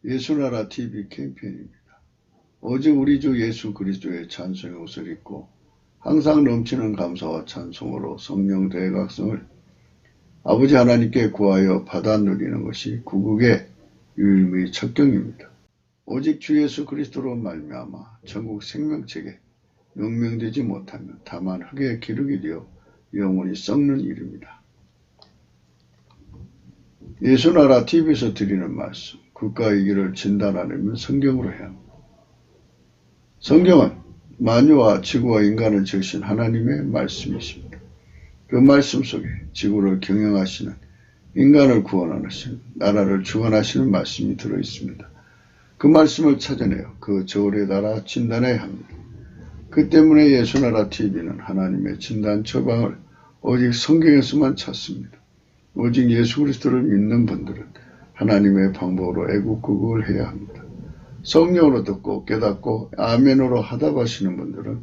예수나라 TV 캠페인입니다. 오직 우리 주 예수 그리스도의 찬송의 옷을 입고 항상 넘치는 감사와 찬송으로 성령 대각성을 아버지 하나님께 구하여 받아 누리는 것이 구국의 유일무이 첩경입니다. 오직 주 예수 그리스도로 말미암아 천국 생명책에 명명되지 못하면 다만 흙의 기록이 되어 영원히 썩는 일입니다. 예수나라 TV에서 드리는 말씀, 국가의 길을 진단하려면 성경으로 해야 합니다. 성경은 만유와 지구와 인간을 지으신 하나님의 말씀이십니다. 그 말씀 속에 지구를 경영하시는, 인간을 구원하시는, 나라를 주관하시는 말씀이 들어있습니다. 그 말씀을 찾아내어 그 저울에 달아 진단해야 합니다. 그 때문에 예수나라 TV는 하나님의 진단 처방을 오직 성경에서만 찾습니다. 오직 예수 그리스도를 믿는 분들은 하나님의 방법으로 애국구국을 해야 합니다. 성령으로 듣고 깨닫고 아멘으로 하답하시는 분들은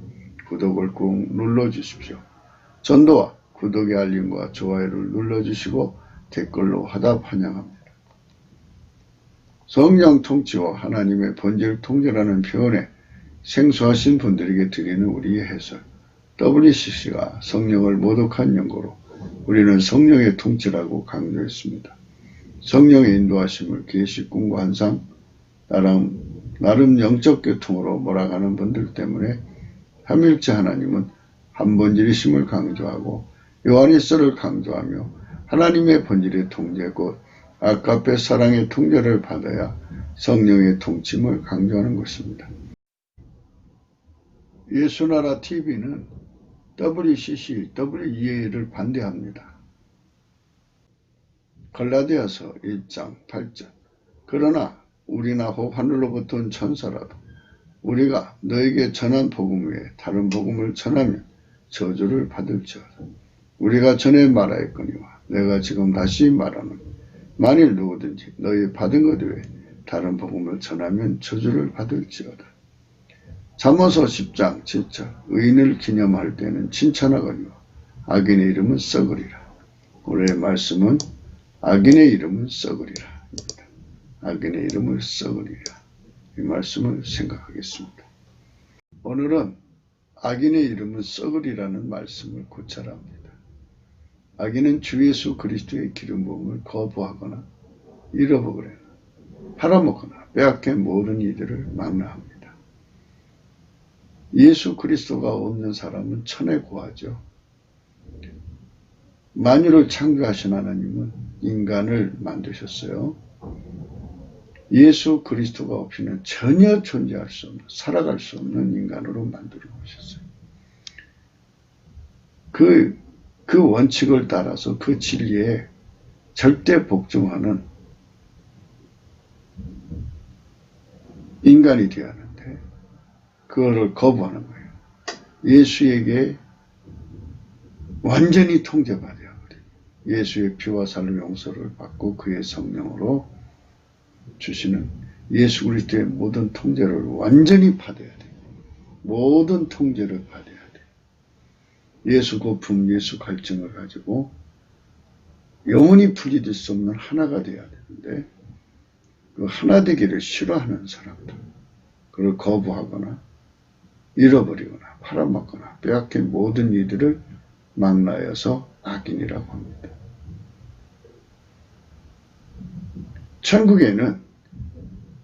구독을 꾹 눌러주십시오. 전도와 구독의 알림과 좋아요를 눌러주시고 댓글로 하답 환영합니다. 성령 통치와 하나님의 본질 통제라는 표현에 생소하신 분들에게 드리는 우리의 해설, WCC가 성령을 모독한 연고로 우리는 성령의 통치라고 강조했습니다. 성령의 인도하심을 계시 꿈과 환상, 나름 영적 교통으로 몰아가는 분들 때문에 삼위일체 하나님은 한본질이심을 강조하고 요한일서를 강조하며 하나님의 본질의 통제 곧 아가페 사랑의 통제를 받아야 성령의 통침을 강조하는 것입니다. 예수나라 TV는 WCC, WEA를 반대합니다. 갈라디아서 1장 8절 그러나 우리나 혹 하늘로부터 온 천사라도 우리가 너에게 전한 복음 외에 다른 복음을 전하면 저주를 받을지어다. 우리가 전에 말하였거니와 내가 지금 다시 말하노니 만일 누구든지 너희 받은 것 외에 다른 복음을 전하면 저주를 받을지어다. 잠언서 10장 7절 의인을 기념할 때는 칭찬하거니와 악인의 이름은 썩으리라. 오늘의 말씀은 악인의 이름은 썩으리라. 악인의 이름을 썩으리라. 이 말씀을 생각하겠습니다. 오늘은 악인의 이름은 썩으리라는 말씀을 고찰합니다. 악인은 주 예수 그리스도의 기름 부음을 거부하거나 잃어버리거나 팔아먹거나 빼앗긴 모든 이들을 망라합니다. 예수 그리스도가 없는 사람은 천에 고하죠. 만유를 창조하신 하나님은 인간을 만드셨어요. 예수 그리스도가 없이는 전혀 존재할 수 없는, 살아갈 수 없는 인간으로 만들어 놓으셨어요. 그 원칙을 따라서 그 진리에 절대 복종하는 인간이 되어야 하는데 그거를 거부하는 거예요. 예수에게 완전히 통제받아야 합니다. 예수의 피와 살로 용서를 받고 그의 성령으로 주시는 예수 그리스도의 모든 통제를 완전히 받아야 돼요. 모든 통제를 받아야 돼요. 예수 거품, 예수 갈증을 가지고 영원히 분리될 수 없는 하나가 되어야 되는데 그 하나 되기를 싫어하는 사람들, 그걸 거부하거나 잃어버리거나 팔아먹거나 빼앗긴 모든 이들을 망라여서 악인이라고 합니다. 천국에는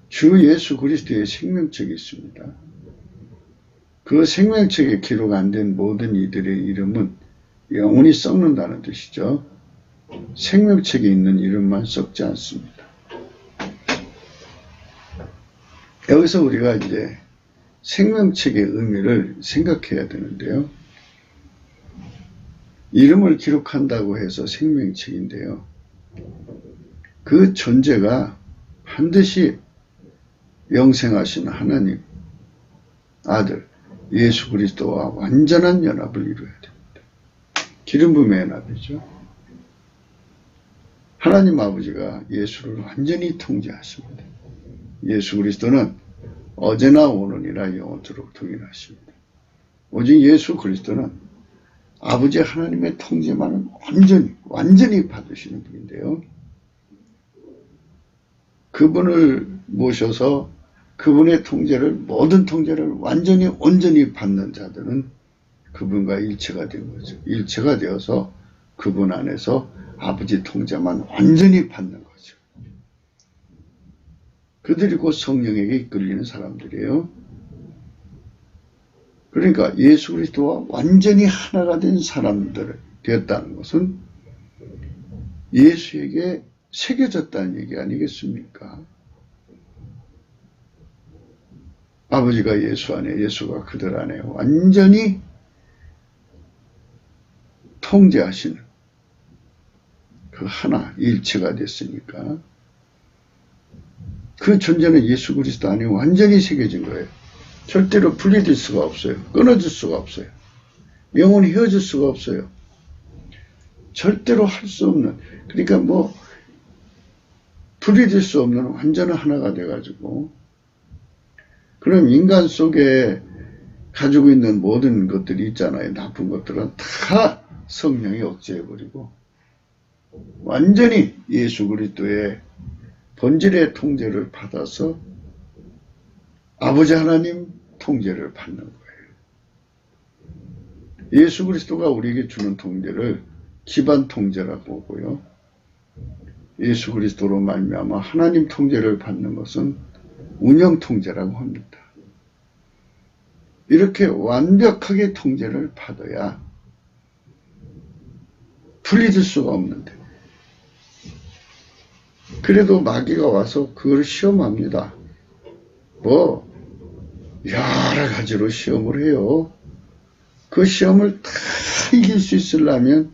주 예수 그리스도의 생명책이 있습니다. 그 생명책에 기록 안 된 모든 이들의 이름은 영원히 썩는다는 뜻이죠. 생명책에 있는 이름만 썩지 않습니다. 여기서 우리가 이제 생명책의 의미를 생각해야 되는데요. 이름을 기록한다고 해서 생명책인데요. 그 존재가 반드시 영생하신 하나님 아들 예수 그리스도와 완전한 연합을 이루어야 됩니다. 기름 부음의 연합이죠. 하나님 아버지가 예수를 완전히 통제하십니다. 예수 그리스도는 어제나 오늘이나 영원토록 동일하십니다. 오직 예수 그리스도는 아버지 하나님의 통제만은 완전히 받으시는 분인데요. 그분을 모셔서 그분의 통제를, 모든 통제를 완전히 온전히 받는 자들은 그분과 일체가 된 거죠. 일체가 되어서 그분 안에서 아버지 통제만 완전히 받는 거죠. 그들이 곧 성령에게 이끌리는 사람들이에요. 그러니까 예수 그리스도와 완전히 하나가 된 사람들 되었다는 것은 예수에게 새겨졌다는 얘기 아니겠습니까? 아버지가 예수 안에, 예수가 그들 안에 완전히 통제하시는 그 하나, 일체가 됐으니까 그 존재는 예수 그리스도 안에 완전히 새겨진 거예요. 절대로 분리될 수가 없어요. 끊어질 수가 없어요. 영원히 헤어질 수가 없어요. 절대로 할 수 없는, 그러니까 분리될 수 없는 완전한 하나가 돼가지고, 그럼 인간 속에 가지고 있는 모든 것들이 있잖아요. 나쁜 것들은 다 성령이 억제해버리고 완전히 예수 그리스도의 본질의 통제를 받아서 아버지 하나님 통제를 받는 거예요. 예수 그리스도가 우리에게 주는 통제를 기반 통제라고 보고요. 예수 그리스도로 말미암아 하나님 통제를 받는 것은 운영 통제라고 합니다. 이렇게 완벽하게 통제를 받아야 분리될 수가 없는데, 그래도 마귀가 와서 그걸 시험합니다. 여러 가지로 시험을 해요. 그 시험을 다 이길 수 있으려면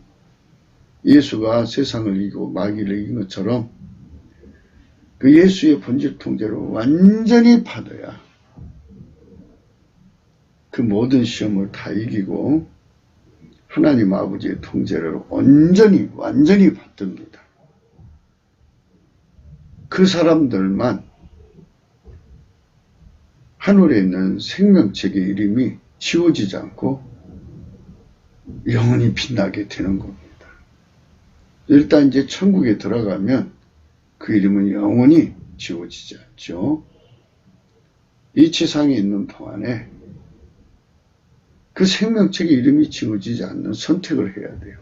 예수가 세상을 이기고 마귀를 이긴 것처럼 그 예수의 본질 통제를 완전히 받아야 그 모든 시험을 다 이기고 하나님 아버지의 통제를 완전히 받듭니다. 그 사람들만 하늘에 있는 생명책의 이름이 지워지지 않고 영원히 빛나게 되는 겁니다. 일단 이제 천국에 들어가면 그 이름은 영원히 지워지지 않죠. 이 지상에 있는 동안에 그 생명책의 이름이 지워지지 않는 선택을 해야 돼요.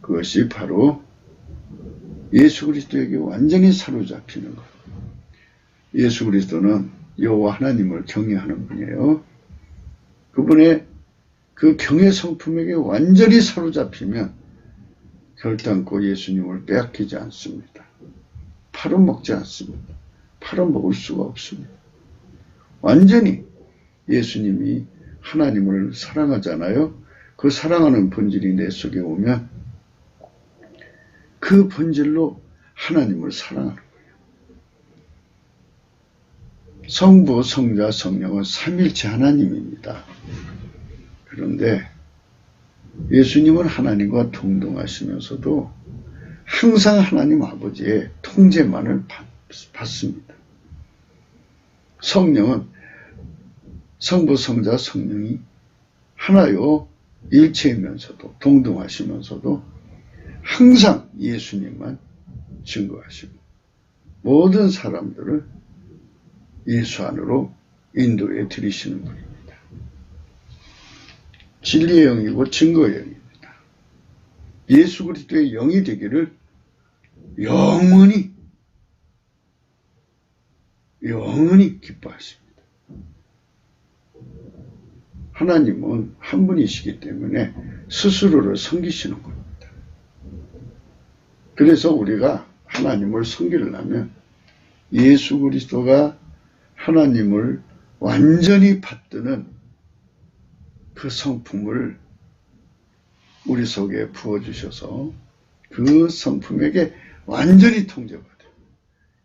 그것이 바로 예수 그리스도에게 완전히 사로잡히는 것. 예수 그리스도는 여호와 하나님을 경외하는 분이에요. 그분의 그 경외 성품에게 완전히 사로잡히면 결단코 예수님을 빼앗기지 않습니다. 팔아먹지 않습니다. 팔아먹을 수가 없습니다. 완전히 예수님이 하나님을 사랑하잖아요. 그 사랑하는 본질이 내 속에 오면 그 본질로 하나님을 사랑하는 거예요. 성부, 성자, 성령은 삼일체 하나님입니다. 그런데 예수님은 하나님과 동등하시면서도 항상 하나님 아버지의 통제만을 받습니다. 성령은 성부, 성자, 성령이 하나요 일체이면서도 동등하시면서도 항상 예수님만 증거하시고 모든 사람들을 예수 안으로 인도해 드리시는 분입니다. 진리의 영이고 증거의 영입니다. 예수 그리스도의 영이 되기를 영원히 기뻐하십니다. 하나님은 한 분이시기 때문에 스스로를 섬기시는 겁니다. 그래서 우리가 하나님을 섬기려면 예수 그리스도가 하나님을 완전히 받드는 그 성품을 우리 속에 부어주셔서 그 성품에게 완전히 통제받아요.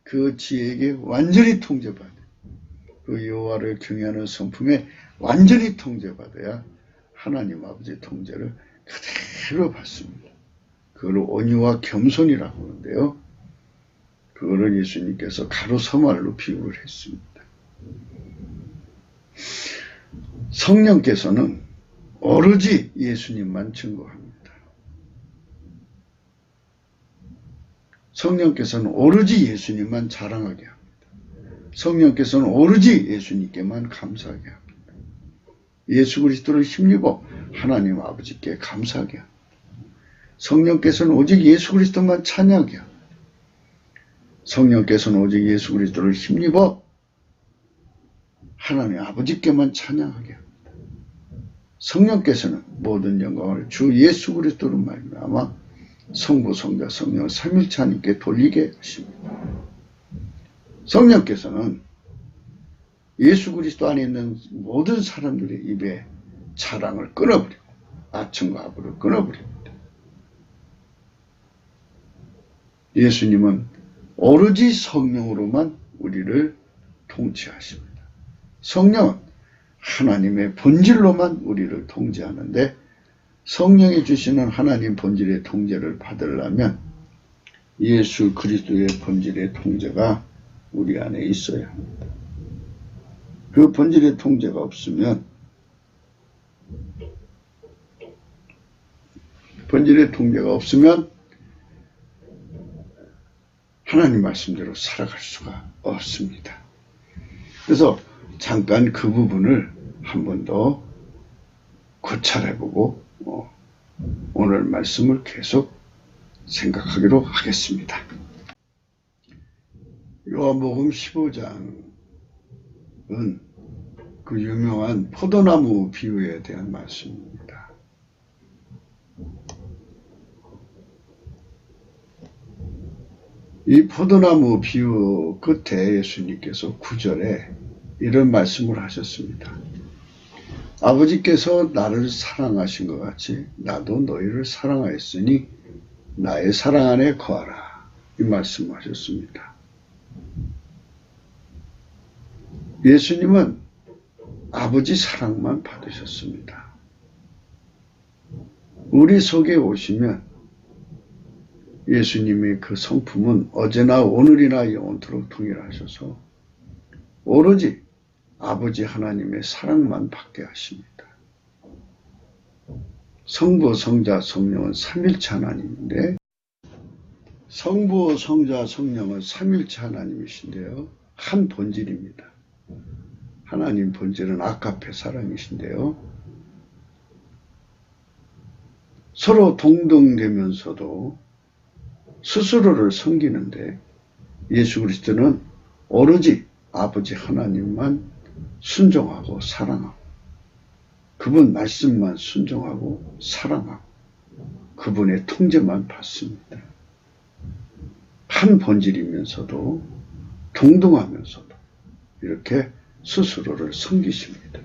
그 지혜에게 완전히 통제받아요. 그 여호와를 경외하는 성품에 완전히 통제받아야 하나님 아버지의 통제를 그대로 받습니다. 그걸 온유와 겸손이라고 하는데요. 그거를 예수님께서 가로서말로 비유를 했습니다. 성령께서는 오로지 예수님만 증거합니다. 성령께서는 오로지 예수님만 자랑하게 합니다. 성령께서는 오로지 예수님께만 감사하게 합니다. 예수 그리스도를 힘입어 하나님 아버지께 감사하게 합니다. 성령께서는 오직 예수 그리스도만 찬양하게 합니다. 성령께서는 오직 예수 그리스도를 힘입어 하나님 아버지께만 찬양하게 합니다. 성령께서는 모든 영광을 주 예수 그리스도로 말미암아 성부, 성자, 성령 삼일체 하나님께 돌리게 하십니다. 성령께서는 예수 그리스도 안에 있는 모든 사람들의 입에 자랑을 끊어버리고 아첨과 아부를 끊어버립니다. 예수님은 오로지 성령으로만 우리를 통치하십니다. 성령은 하나님의 본질로만 우리를 통제하는데 성령이 주시는 하나님 본질의 통제를 받으려면 예수 그리스도의 본질의 통제가 우리 안에 있어야 합니다. 그 본질의 통제가 없으면 하나님 말씀대로 살아갈 수가 없습니다. 그래서 잠깐 그 부분을 한 번 더 고찰해보고 오늘 말씀을 계속 생각하기로 하겠습니다. 요한복음 15장은 그 유명한 포도나무 비유에 대한 말씀입니다. 이 포도나무 비유 끝에 예수님께서 9절에 이런 말씀을 하셨습니다. 아버지께서 나를 사랑하신 것 같이 나도 너희를 사랑하였으니 나의 사랑 안에 거하라. 이 말씀하셨습니다. 예수님은 아버지 사랑만 받으셨습니다. 우리 속에 오시면 예수님의 그 성품은 어제나 오늘이나 영원토록 동일하셔서 오로지 아버지 하나님의 사랑만 받게 하십니다. 성부, 성자, 성령은 삼일체 하나님인데 성부, 성자, 성령은 삼일체 하나님이신데요. 한 본질입니다. 하나님 본질은 아가페 사랑이신데요. 서로 동등되면서도 스스로를 섬기는데 예수 그리스도는 오로지 아버지 하나님만 순종하고 사랑하고 그분 말씀만 순종하고 사랑하고 그분의 통제만 받습니다. 한 본질이면서도 동등하면서도 이렇게 스스로를 섬기십니다.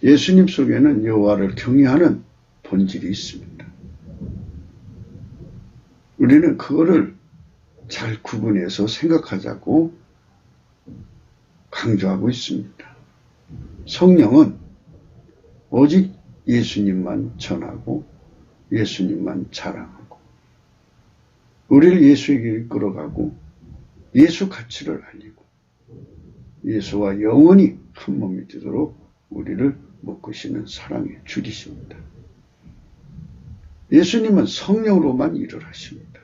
예수님 속에는 여호와를 경외하는 본질이 있습니다. 우리는 그거를 잘 구분해서 생각하자고 강조하고 있습니다. 성령은 오직 예수님만 전하고 예수님만 자랑하고 우리를 예수에게 이끌어가고 예수 가치를 알리고 예수와 영원히 한 몸이 되도록 우리를 묶으시는 사랑의 주이십니다. 예수님은 성령으로만 일을 하십니다.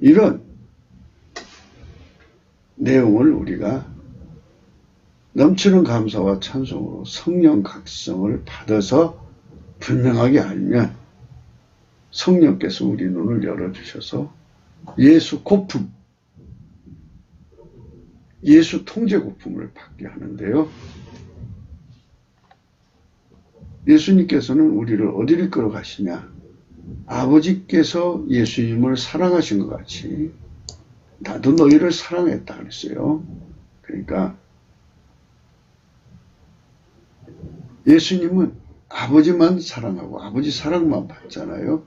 이런 내용을 우리가 넘치는 감사와 찬송으로 성령 각성을 받아서 분명하게 알면 성령께서 우리 눈을 열어주셔서 예수 고품, 예수 통제 고품을 받게 하는데요. 예수님께서는 우리를 어디를 끌어가시냐? 아버지께서 예수님을 사랑하신 것 같이 나도 너희를 사랑했다 그랬어요. 그러니까 예수님은 아버지만 사랑하고 아버지 사랑만 받잖아요.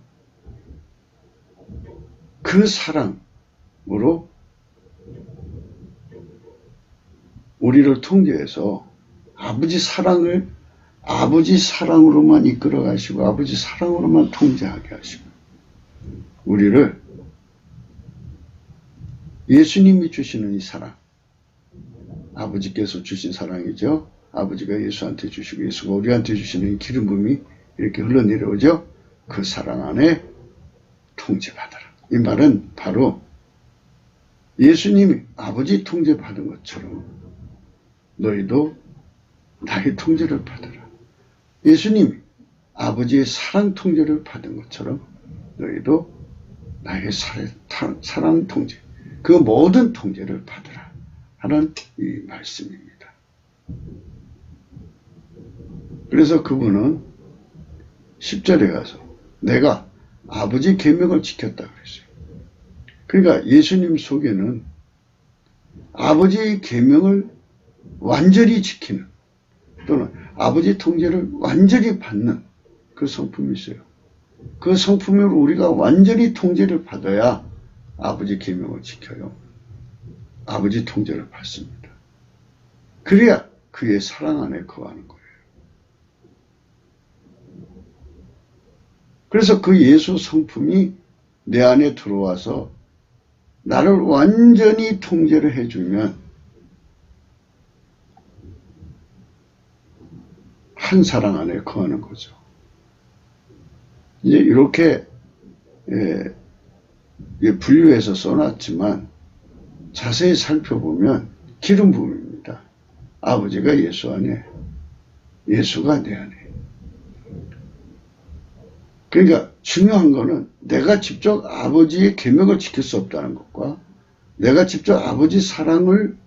그 사랑으로 우리를 통제해서 아버지 사랑으로만 이끌어 가시고 아버지 사랑으로만 통제하게 하시고 우리를 예수님이 주시는 이 사랑, 아버지께서 주신 사랑이죠. 아버지가 예수한테 주시고 예수가 우리한테 주시는 이 기름 부음이 이렇게 흘러내려오죠. 그 사랑 안에 통제받아라. 이 말은 바로 예수님이 아버지 통제 받은 것처럼 너희도 나의 통제를 받으라. 예수님이 아버지의 사랑 통제를 받은 것처럼 너희도 나의 사랑 통제, 그 모든 통제를 받으라 하는 이 말씀입니다. 그래서 그분은 10절에 가서 내가 아버지 계명을 지켰다 그랬어요. 그러니까 예수님 속에는 아버지의 계명을 완전히 지키는 또는 아버지 통제를 완전히 받는 그 성품이 있어요. 그 성품으로 우리가 완전히 통제를 받아야 아버지 계명을 지켜요. 아버지 통제를 받습니다. 그래야 그의 사랑 안에 거하는 거예요. 그래서 그 예수 성품이 내 안에 들어와서 나를 완전히 통제를 해주면 한 사랑 안에 거하는 거죠. 이제 이렇게 분류해서 써놨지만 자세히 살펴보면 기름 부음입니다. 아버지가 예수 안에, 예수가 내 안에. 그러니까 중요한 거는 내가 직접 아버지의 계명을 지킬 수 없다는 것과 내가 직접 아버지 사랑을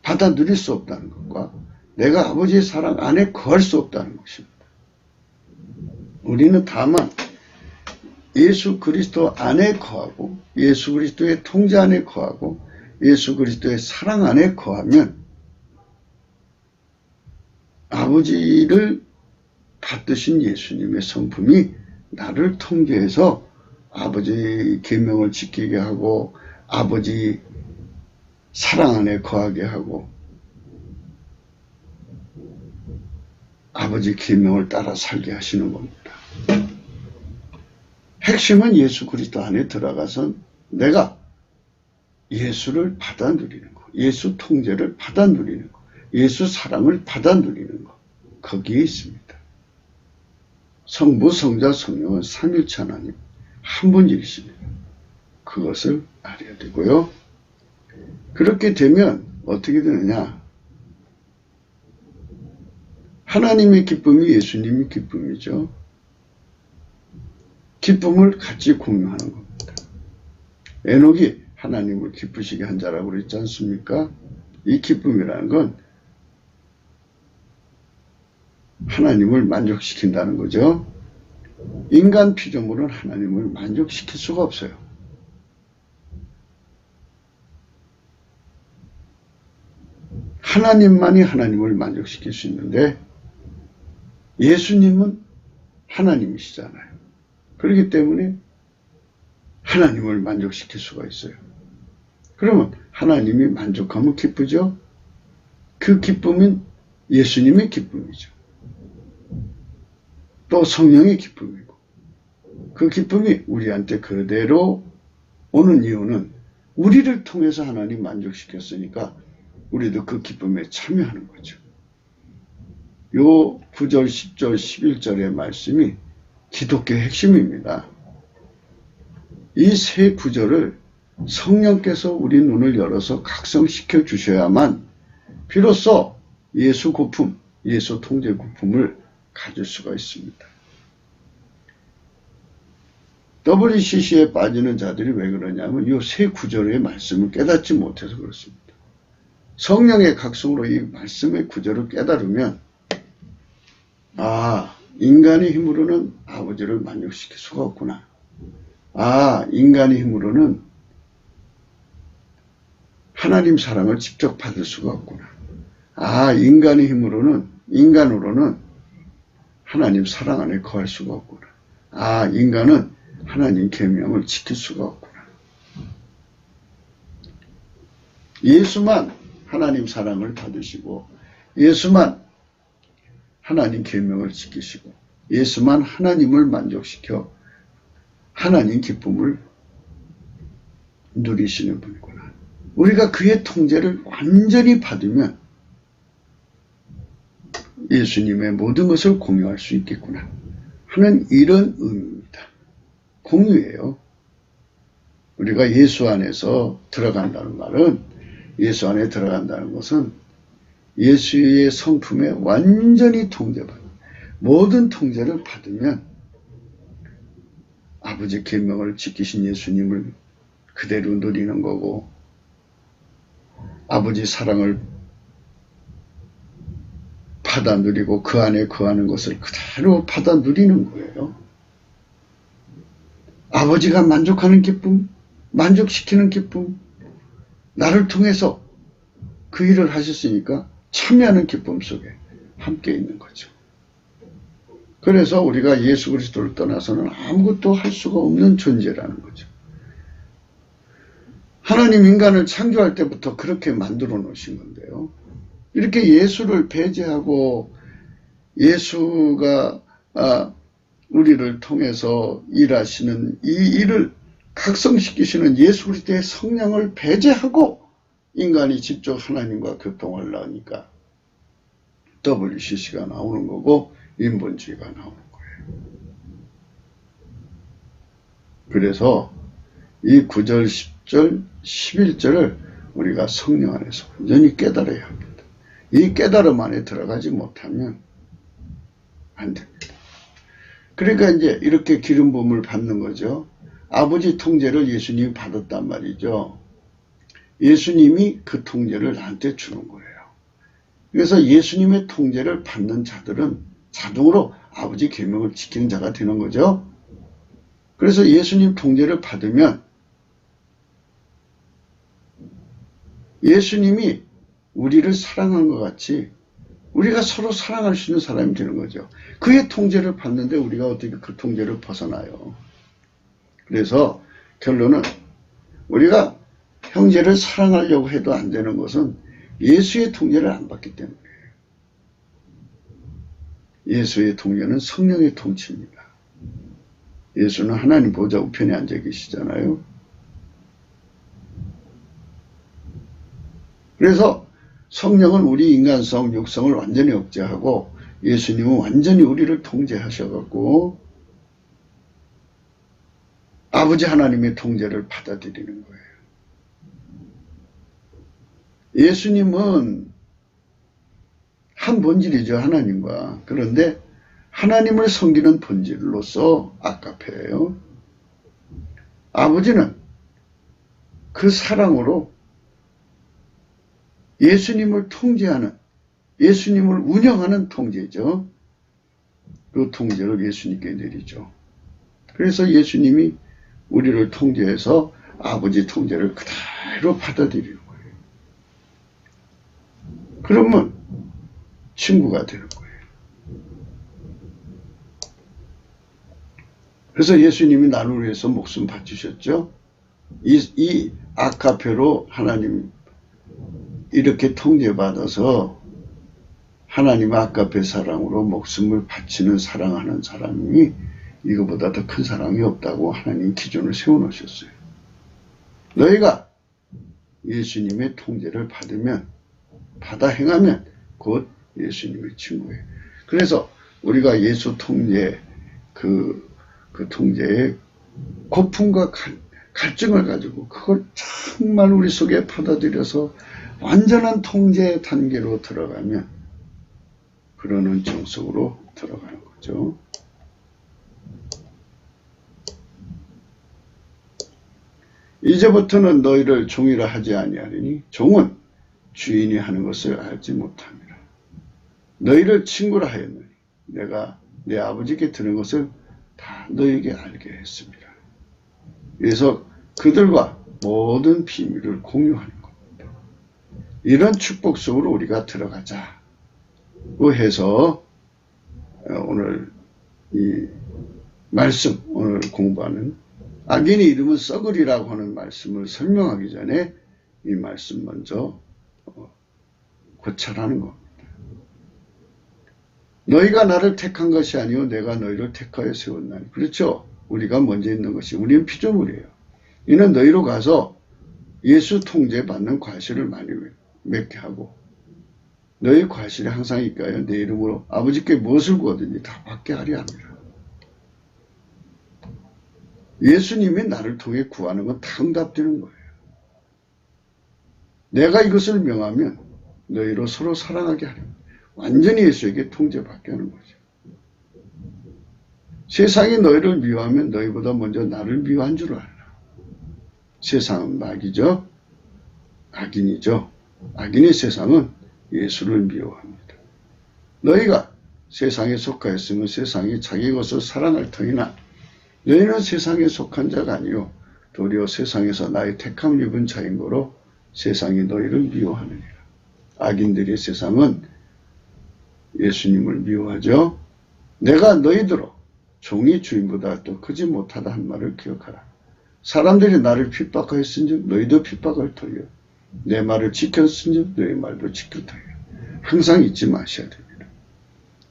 받아 누릴 수 없다는 것과 내가 아버지의 사랑 안에 거할 수 없다는 것입니다. 우리는 다만 예수 그리스도 안에 거하고 예수 그리스도의 통제 안에 거하고 예수 그리스도의 사랑 안에 거하면 아버지를 받으신 예수님의 성품이 나를 통제해서 아버지 계명을 지키게 하고 아버지 사랑 안에 거하게 하고 아버지 계명을 따라 살게 하시는 겁니다. 핵심은 예수 그리스도 안에 들어가서 내가 예수를 받아 누리는 거, 예수 통제를 받아 누리는 거, 예수 사랑을 받아 누리는 거, 거기에 있습니다. 성부, 성자, 성령은 삼일체 하나님 한 분이십니다. 그것을 알아야 되고요. 그렇게 되면 어떻게 되느냐? 하나님의 기쁨이 예수님의 기쁨이죠. 기쁨을 같이 공유하는 겁니다. 에녹이 하나님을 기쁘시게 한 자라고 그랬지 않습니까? 이 기쁨이라는 건 하나님을 만족시킨다는 거죠. 인간 피조물은 하나님을 만족시킬 수가 없어요. 하나님만이 하나님을 만족시킬 수 있는데 예수님은 하나님이시잖아요. 그렇기 때문에 하나님을 만족시킬 수가 있어요. 그러면 하나님이 만족하면 기쁘죠? 그 기쁨은 예수님의 기쁨이죠. 또 성령의 기쁨이고 그 기쁨이 우리한테 그대로 오는 이유는 우리를 통해서 하나님 만족시켰으니까 우리도 그 기쁨에 참여하는 거죠. 요 9절, 10절, 11절의 말씀이 기독교의 핵심입니다. 이 세 구절을 성령께서 우리 눈을 열어서 각성시켜 주셔야만 비로소 예수 고품, 예수 통제 고품을 가질 수가 있습니다. WCC에 빠지는 자들이 왜 그러냐면 이 세 구절의 말씀을 깨닫지 못해서 그렇습니다. 성령의 각성으로 이 말씀의 구절을 깨달으면 인간의 힘으로는 아버지를 만족시킬 수가 없구나. 인간의 힘으로는 하나님 사랑을 직접 받을 수가 없구나. 인간의 힘으로는, 인간으로는 하나님 사랑 안에 거할 수가 없구나. 인간은 하나님 계명을 지킬 수가 없구나. 예수만 하나님 사랑을 받으시고 예수만 하나님 계명을 지키시고 예수만 하나님을 만족시켜 하나님 기쁨을 누리시는 분이구나. 우리가 그의 통제를 완전히 받으면 예수님의 모든 것을 공유할 수 있겠구나 하는 이런 의미입니다. 공유예요. 우리가 예수 안에서 들어간다는 말은, 예수 안에 들어간다는 것은 예수의 성품에 완전히 통제받는, 모든 통제를 받으면 아버지 계명을 지키신 예수님을 그대로 누리는 거고, 아버지 사랑을 받아 누리고 그 안에 거하는 것을 그대로 받아 누리는 거예요. 아버지가 만족하는 기쁨, 만족시키는 기쁨, 나를 통해서 그 일을 하셨으니까 참여하는 기쁨 속에 함께 있는 거죠. 그래서 우리가 예수 그리스도를 떠나서는 아무것도 할 수가 없는 존재라는 거죠. 하나님 인간을 창조할 때부터 그렇게 만들어 놓으신 건데요. 이렇게 예수를 배제하고 예수가 우리를 통해서 일하시는 이 일을 각성시키시는 예수 그리스도의 성령을 배제하고 인간이 직접 하나님과 교통을 하니까 WCC가 나오는 거고 인본주의가 나오는 거예요. 그래서 이 9절, 10절, 11절을 우리가 성령 안에서 완전히 깨달아야 합니다. 이 깨달음 안에 들어가지 못하면 안 됩니다. 그러니까 이제 이렇게 기름 부음을 받는 거죠. 아버지 통제를 예수님이 받았단 말이죠. 예수님이 그 통제를 나한테 주는 거예요. 그래서 예수님의 통제를 받는 자들은 자동으로 아버지 계명을 지키는 자가 되는 거죠. 그래서 예수님 통제를 받으면 예수님이 우리를 사랑한 것 같이 우리가 서로 사랑할 수 있는 사람이 되는 거죠. 그의 통제를 받는데 우리가 어떻게 그 통제를 벗어나요. 그래서 결론은 우리가 형제를 사랑하려고 해도 안 되는 것은 예수의 통제를 안 받기 때문이에요. 예수의 통제는 성령의 통치입니다. 예수는 하나님 보좌 우편에 앉아 계시잖아요. 그래서 성령은 우리 인간성, 육성을 완전히 억제하고 예수님은 완전히 우리를 통제하셔갖고 아버지 하나님의 통제를 받아들이는 거예요. 예수님은 한 본질이죠, 하나님과. 그런데 하나님을 섬기는 본질로서 아가페예요. 아버지는 그 사랑으로 예수님을 통제하는, 예수님을 운영하는 통제죠. 그 통제를 예수님께 내리죠. 그래서 예수님이 우리를 통제해서 아버지 통제를 그대로 받아들이는 거예요. 그러면 친구가 되는 거예요. 그래서 예수님이 나를 위해서 목숨 바치셨죠. 이 아카페로 하나님 이렇게 통제받아서 하나님의 아카페 사랑으로 목숨을 바치는 사랑하는 사람이 이거보다 더 큰 사랑이 없다고 하나님 기준을 세워놓으셨어요. 너희가 예수님의 통제를 받아 행하면 곧 예수님의 친구예요. 그래서 우리가 예수 통제 그 통제의 고품과 갈증을 가지고 그걸 정말 우리 속에 받아들여서 완전한 통제 단계로 들어가면 그런 은총 속으로 들어가는 거죠. 이제부터는 너희를 종이라 하지 아니하리니 종은 주인이 하는 것을 알지 못함이라. 너희를 친구라 하였느니 내가 내 아버지께 들은 것을 다 너희에게 알게 했습니다. 그래서 그들과 모든 비밀을 공유하는 겁니다. 이런 축복 속으로 우리가 들어가자고 해서 오늘 이 말씀, 오늘 공부하는 악인의 이름은 썩으리라고 하는 말씀을 설명하기 전에 이 말씀 먼저 고찰하는 겁니다. 너희가 나를 택한 것이 아니요 내가 너희를 택하여 세웠나니. 그렇죠. 우리가 먼저 있는 것이 우리는 피조물이에요. 이는 너희로 가서 예수 통제받는 과실을 많이 맺게 하고 너희 과실이 항상 있가요. 내 이름으로 아버지께 무엇을 구하든지 다 받게 하려 합니다. 예수님이 나를 통해 구하는 건 다 응답되는 거예요. 내가 이것을 명하면 너희로 서로 사랑하게 하려. 완전히 예수에게 통제받게 하는 거죠. 세상이 너희를 미워하면 너희보다 먼저 나를 미워한 줄 알라. 세상은 마귀죠. 악인이죠. 악인의 세상은 예수를 미워합니다. 너희가 세상에 속하였으면 세상이 자기 것을 사랑할 터이나 너희는 세상에 속한 자가 아니요 도리어 세상에서 나의 택함을 입은 자인 거로 세상이 너희를 미워하느니라. 악인들의 세상은 예수님을 미워하죠. 내가 너희들로 종이 주인보다 또 크지 못하다 한 말을 기억하라. 사람들이 나를 핍박하였은즉 너희도 핍박할 터이요 내 말을 지켰은즉 너희 말도 지킬 터이요. 항상 잊지 마셔야 됩니다.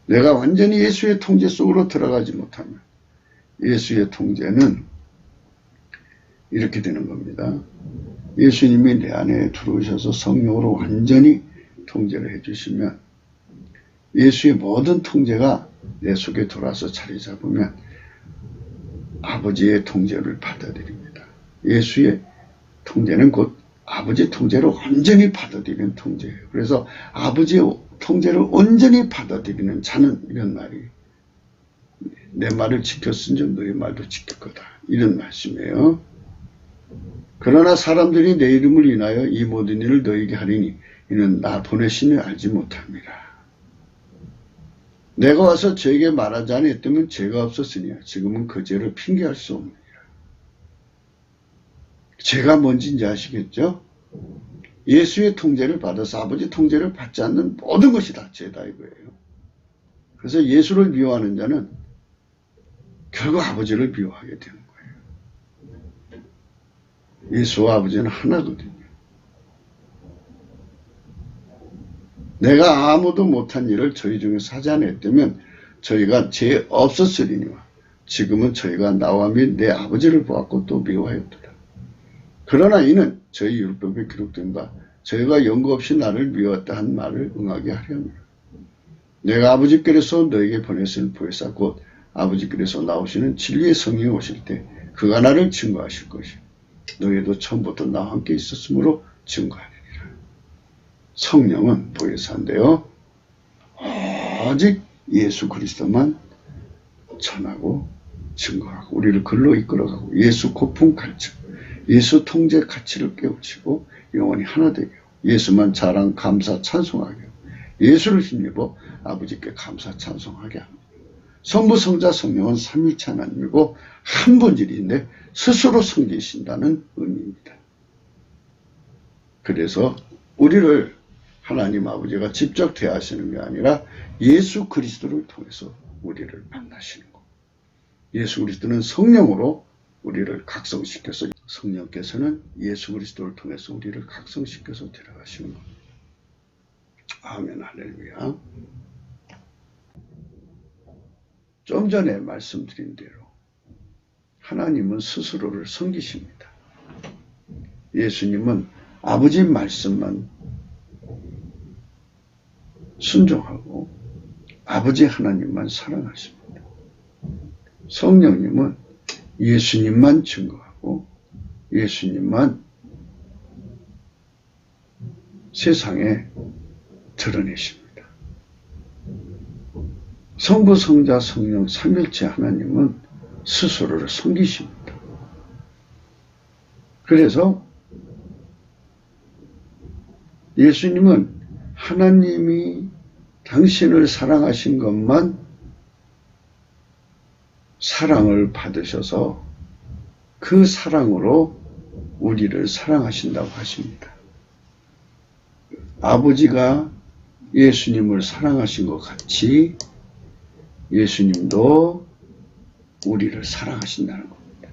내가 완전히 예수의 통제 속으로 들어가지 못하면 예수의 통제는 이렇게 되는 겁니다. 예수님이 내 안에 들어오셔서 성령으로 완전히 통제를 해주시면 예수의 모든 통제가 내 속에 들어와서 자리 잡으면 아버지의 통제를 받아들입니다. 예수의 통제는 곧 아버지의 통제를 온전히 받아들이는 통제예요. 그래서 아버지의 통제를 온전히 받아들이는 자는 이런 말이 내 말을 지켰은즉 너희 말도 지킬 거다. 이런 말씀이에요. 그러나 사람들이 내 이름을 인하여 이 모든 일을 너희에게 하리니 이는 나 보내심을 알지 못합니다. 내가 와서 저에게 말하지 않았다면 죄가 없었으니 지금은 그 죄를 핑계할 수 없느니라. 죄가 뭔지 아시겠죠? 예수의 통제를 받아서 아버지 통제를 받지 않는 모든 것이 다 죄다 이거예요. 그래서 예수를 미워하는 자는 결국 아버지를 미워하게 되는 거예요. 예수와 아버지는 하나거든요. 내가 아무도 못한 일을 저희 중에서 하지 않았다면 저희가 죄 없었으리니와 지금은 저희가 나와 및 내 아버지를 보았고 또 미워하였도다. 그러나 이는 저희 율법에 기록된 바 저희가 연고 없이 나를 미웠다 한 말을 응하게 하려 합니다. 내가 아버지께로서 너에게 보냈을 보혜사 곧 아버지께로서 나오시는 진리의 성령이 오실 때 그가 나를 증거하실 것이요 너희도 처음부터 나와 함께 있었으므로 증거하리라. 성령은 보혜사인데요. 오직 예수 그리스도만 전하고 증거하고 우리를 글로 이끌어가고 예수 고품 가르쳐 예수 통제 가치를 깨우치고 영원히 하나 되게 하고 예수만 자랑 감사 찬송하게 하고 예수를 힘입어 아버지께 감사 찬송하게 합니다. 성부 성자 성령은 삼위일체 하나님이고 한 본질인데 스스로 섬기신다는 의미입니다. 그래서 우리를 하나님 아버지가 직접 대하시는 게 아니라 예수 그리스도를 통해서 우리를 만나시는 것. 예수 그리스도는 성령으로 우리를 각성시켜서 성령께서는 예수 그리스도를 통해서 우리를 각성시켜서 데려가시는 겁니다. 아멘 할렐루야. 좀 전에 말씀드린 대로 하나님은 스스로를 섬기십니다. 예수님은 아버지 말씀만 순종하고 아버지 하나님만 사랑하십니다. 성령님은 예수님만 증거하고 예수님만 세상에 드러내십니다. 성부, 성자, 성령, 삼위일체 하나님은 스스로를 섬기십니다. 그래서 예수님은 하나님이 당신을 사랑하신 것만 사랑을 받으셔서 그 사랑으로 우리를 사랑하신다고 하십니다. 아버지가 예수님을 사랑하신 것 같이 예수님도 우리를 사랑하신다는 겁니다.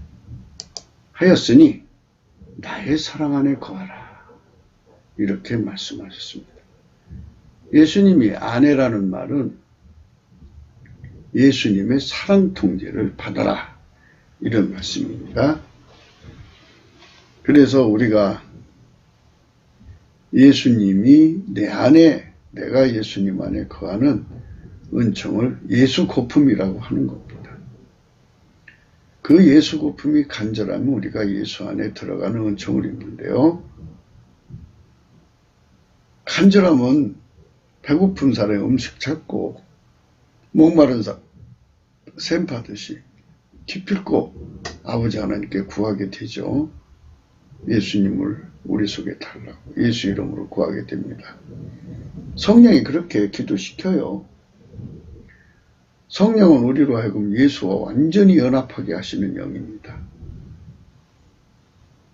하였으니 나의 사랑 안에 거하라. 이렇게 말씀하셨습니다. 예수님이 아내라는 말은 예수님의 사랑 통제를 받아라. 이런 말씀입니다. 그래서 우리가 예수님이 내 안에, 내가 예수님 안에 거하는 은총을 예수 고품이라고 하는 겁니다. 그 예수 고품이 간절하면 우리가 예수 안에 들어가는 은총을 입는데요. 간절하면 배고픈 사람의 음식 찾고 목마른 사람 샘 파듯이 기필코 아버지 하나님께 구하게 되죠. 예수님을 우리 속에 달라고 예수 이름으로 구하게 됩니다. 성령이 그렇게 기도시켜요. 성령은 우리로 하여금 예수와 완전히 연합하게 하시는 영입니다.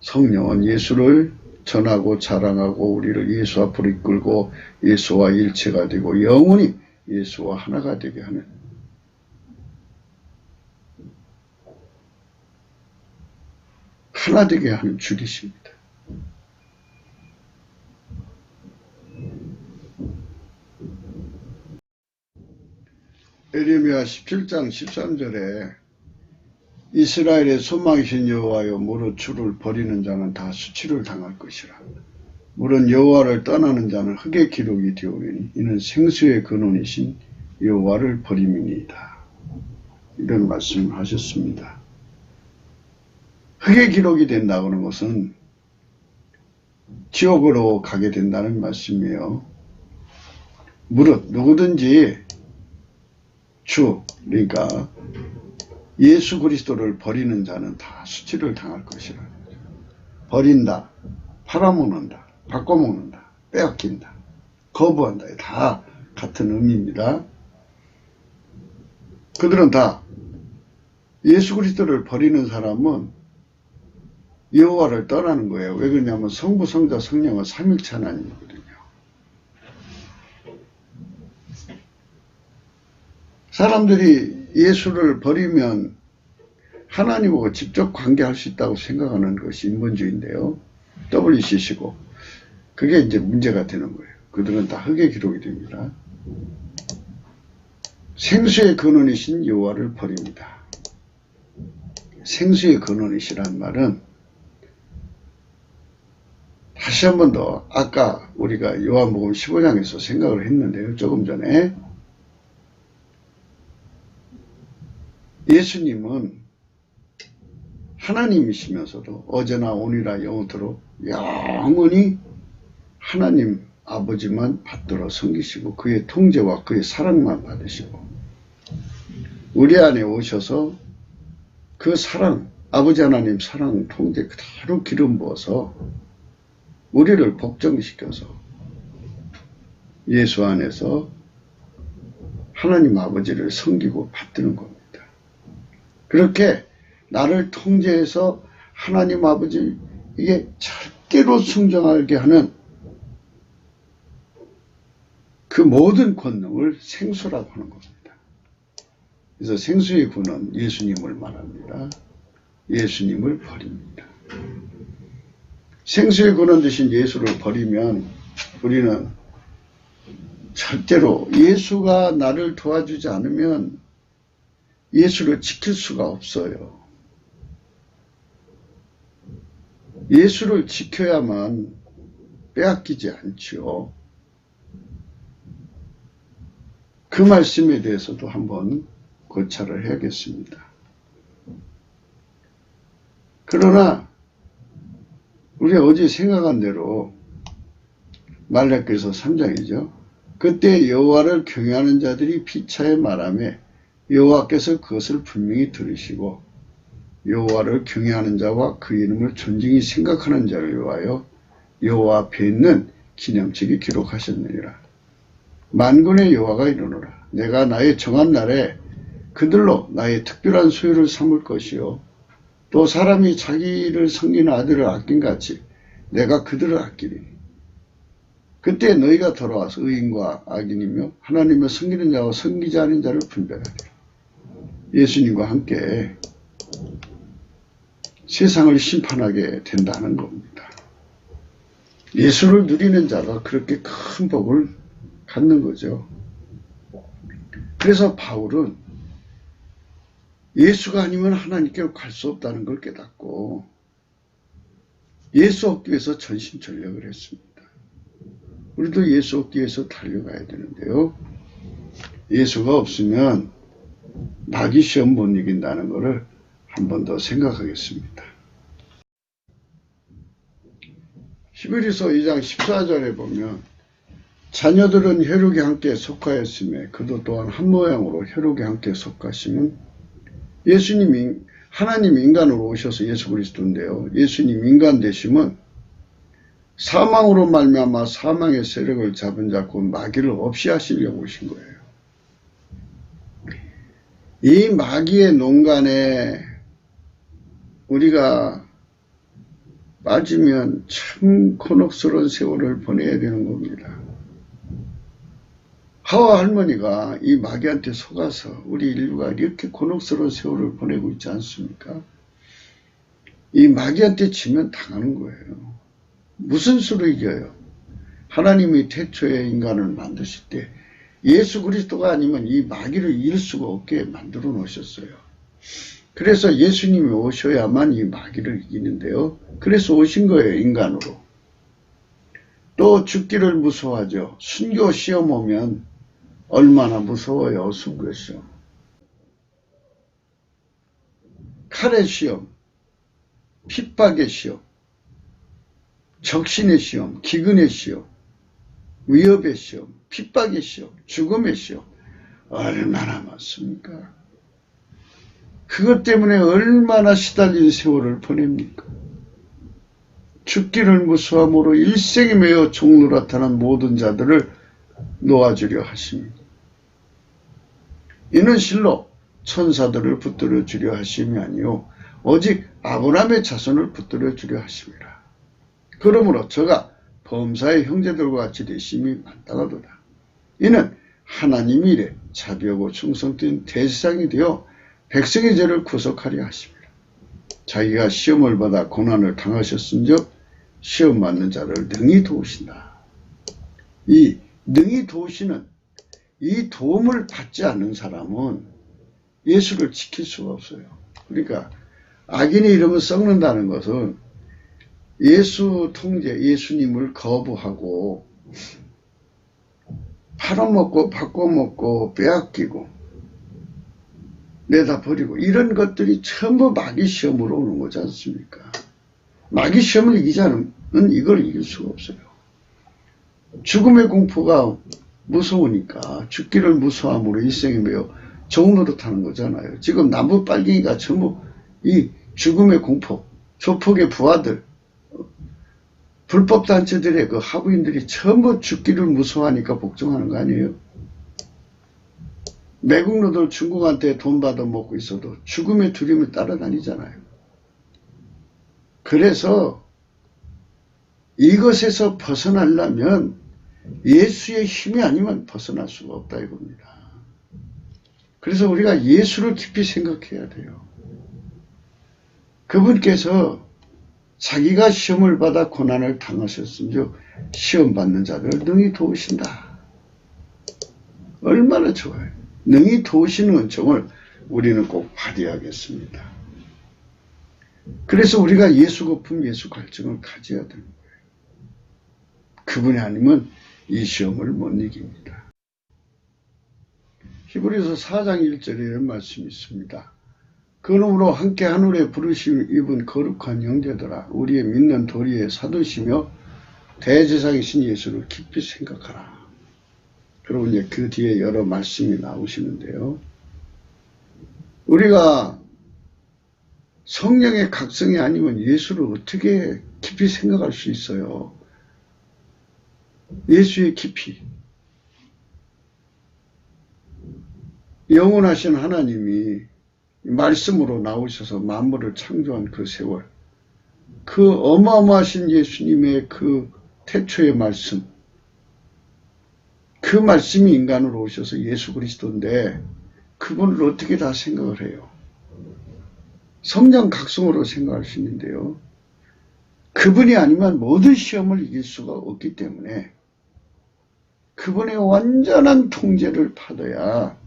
성령은 예수를 전하고 자랑하고 우리를 예수 앞으로 이끌고 예수와 일체가 되고 영원히 예수와 하나가 되게 하는 하나 되게 하는 주이십니다. 에레미야 17장 13절에 이스라엘의 소망이신 여호와여 무릇 주를 버리는 자는 다 수치를 당할 것이라. 무릇 여호와를 떠나는 자는 흙의 기록이 되오리니 이는 생수의 근원이신 여호와를 버림이니이다. 이런 말씀을 하셨습니다. 흙의 기록이 된다고 하는 것은 지옥으로 가게 된다는 말씀이에요. 무릇 누구든지 그러니까 예수 그리스도를 버리는 자는 다 수치를 당할 것이라. 버린다, 팔아먹는다, 바꿔먹는다, 빼앗긴다, 거부한다. 다 같은 의미입니다. 그들은 다 예수 그리스도를 버리는 사람은 여호와를 떠나는 거예요. 왜 그러냐면 성부, 성자, 성령은 삼일체 하나님이거든요. 사람들이 예수를 버리면 하나님하고 직접 관계할 수 있다고 생각하는 것이 인본주의인데요. WCC고 그게 이제 문제가 되는 거예요. 그들은 다 흙의 기록이 됩니다. 생수의 근원이신 여호와를 버립니다. 생수의 근원이시란 말은 다시 한 번 더 아까 우리가 요한복음 15장에서 생각을 했는데요. 조금 전에 예수님은 하나님이시면서도 어제나 오늘이나 영원토록 영원히 하나님 아버지만 받들어 섬기시고 그의 통제와 그의 사랑만 받으시고 우리 안에 오셔서 그 사랑, 아버지 하나님 사랑 통제 그대로 기름 부어서 우리를 복종시켜서 예수 안에서 하나님 아버지를 섬기고 받드는 겁니다. 그렇게 나를 통제해서 하나님 아버지 이게 절대로 순종하게 하는 그 모든 권능을 생수라고 하는 겁니다. 그래서 생수의 근원 예수님을 말합니다. 예수님을 버립니다. 생수의 근원 되신 예수를 버리면 우리는 절대로 예수가 나를 도와주지 않으면 예수를 지킬 수가 없어요. 예수를 지켜야만 빼앗기지 않지요. 그 말씀에 대해서도 한번 고찰을 해야겠습니다. 그러나 우리가 어제 생각한 대로 말라기서 3장이죠. 그때 여호와를 경외하는 자들이 피차에 말하며 여호와께서 그것을 분명히 들으시고 여호와를 경외하는 자와 그 이름을 존중히 생각하는 자를 위하여 여호와 앞에 있는 기념책에 기록하셨느니라. 만군의 여호와가 이르노라. 내가 나의 정한 날에 그들로 나의 특별한 소유를 삼을 것이요 또 사람이 자기를 섬기는 아들을 아낀 같이 내가 그들을 아끼리니 그때 너희가 돌아와서 의인과 악인이며 하나님을 섬기는 자와 섬기지 않은 자를 분별하리라. 예수님과 함께 세상을 심판하게 된다는 겁니다. 예수를 누리는 자가 그렇게 큰 복을 갖는 거죠. 그래서 바울은 예수가 아니면 하나님께 갈 수 없다는 걸 깨닫고 예수 얻기 위해서 전심전력을 했습니다. 우리도 예수 얻기 위해서 달려가야 되는데요. 예수가 없으면 마귀 시험 못 이긴다는 것을 한 번 더 생각하겠습니다. 히브리서 2장 14절에 보면 자녀들은 혈육에 함께 속하였으며 그도 또한 한 모양으로 혈육에 함께 속하심은 하나님 인간으로 오셔서 예수 그리스도인데요. 예수님 인간 되심은 사망으로 말미암아 사망의 세력을 잡은 자 곧 마귀를 없이 하시려고 오신 거예요. 이 마귀의 농간에 우리가 빠지면 참 곤혹스러운 세월을 보내야 되는 겁니다. 하와 할머니가 이 마귀한테 속아서 우리 인류가 이렇게 곤혹스러운 세월을 보내고 있지 않습니까? 이 마귀한테 지면 당하는 거예요. 무슨 수로 이겨요? 하나님이 태초에 인간을 만드실 때 예수 그리스도가 아니면 이 마귀를 이길 수가 없게 만들어 놓으셨어요. 그래서 예수님이 오셔야만 이 마귀를 이기는데요. 그래서 오신 거예요, 인간으로. 또 죽기를 무서워하죠. 순교 시험 오면 얼마나 무서워요, 순교 시험. 칼의 시험, 핍박의 시험, 적신의 시험, 기근의 시험, 위협의 시험, 핍박의 시험, 죽음의 시험 얼마나 많습니까? 그것 때문에 얼마나 시달린 세월을 보냅니까? 죽기를 무서함으로 일생에 매여 종노릇하는 모든 자들을 놓아주려 하십니다. 이는 실로 천사들을 붙들어 주려 하심이 아니요 오직 아브라함의 자손을 붙들어 주려 하심이라. 그러므로 저가 범사의 형제들과 같이 되심이 마땅하도다. 이는 하나님이 이래 자비하고 충성된 대제사장이 되어 백성의 죄를 구속하려 하십니다. 자기가 시험을 받아 고난을 당하셨은즉 시험 받는 자를 능히 도우신다. 이 능히 도우시는 이 도움을 받지 않는 사람은 예수를 지킬 수가 없어요. 그러니까 악인이 이러면 썩는다는 것은 예수 통제, 예수님을 거부하고 팔아먹고 바꿔먹고 빼앗기고 내다 버리고 이런 것들이 전부 마귀 시험으로 오는 거지 않습니까? 마귀 시험을 이기자는 이걸 이길 수가 없어요. 죽음의 공포가 무서우니까 죽기를 무서함으로 일생에 매여 종노릇하는 거잖아요. 지금 나무 빨갱이가 전부 이 죽음의 공포, 조폭의 부하들, 불법단체들의 그 하부인들이 전부 죽기를 무서워하니까 복종하는 거 아니에요? 매국노들 중국한테 돈 받아 먹고 있어도 죽음의 두려움을 따라다니잖아요. 그래서 이것에서 벗어나려면 예수의 힘이 아니면 벗어날 수가 없다 이겁니다. 그래서 우리가 예수를 깊이 생각해야 돼요. 그분께서 자기가 시험을 받아 고난을 당하셨은즉 시험 받는 자를 능히 도우신다. 얼마나 좋아요. 능히 도우시는 은총을 우리는 꼭 발휘하겠습니다. 그래서 우리가 예수 거품, 예수 갈증을 가져야 되는 거예요. 그분이 아니면 이 시험을 못 이깁니다. 히브리서 4장 1절에 이런 말씀이 있습니다. 그러므로 함께 하늘에 부르심 입은 거룩한 형제들아 우리의 믿는 도리에 사두시며 대제사장이신 예수를 깊이 생각하라. 그리고 이제 그 뒤에 여러 말씀이 나오시는데요. 우리가 성령의 각성이 아니면 예수를 어떻게 깊이 생각할 수 있어요? 예수의 깊이. 영원하신 하나님이 말씀으로 나오셔서 만물을 창조한 그 세월, 그 어마어마하신 예수님의 그 태초의 말씀, 그 말씀이 인간으로 오셔서 예수 그리스도인데 그분을 어떻게 다 생각을 해요? 성령 각성으로 생각할 수 있는데요. 그분이 아니면 모든 시험을 이길 수가 없기 때문에 그분의 완전한 통제를 받아야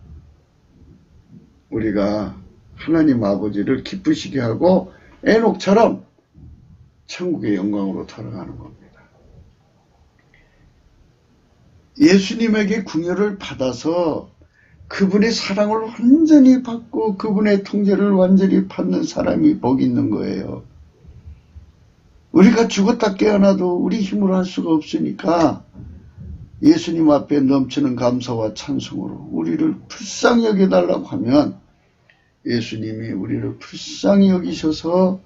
우리가 하나님 아버지를 기쁘시게 하고 에녹처럼 천국의 영광으로 돌아가는 겁니다. 예수님에게 궁혈을 받아서 그분의 사랑을 완전히 받고 그분의 통제를 완전히 받는 사람이 복이 있는 거예요. 우리가 죽었다 깨어나도 우리 힘으로 할 수가 없으니까 예수님 앞에 넘치는 감사와 찬송으로 우리를 불쌍히 여겨달라고 하면 예수님이 우리를 불쌍히 여기셔서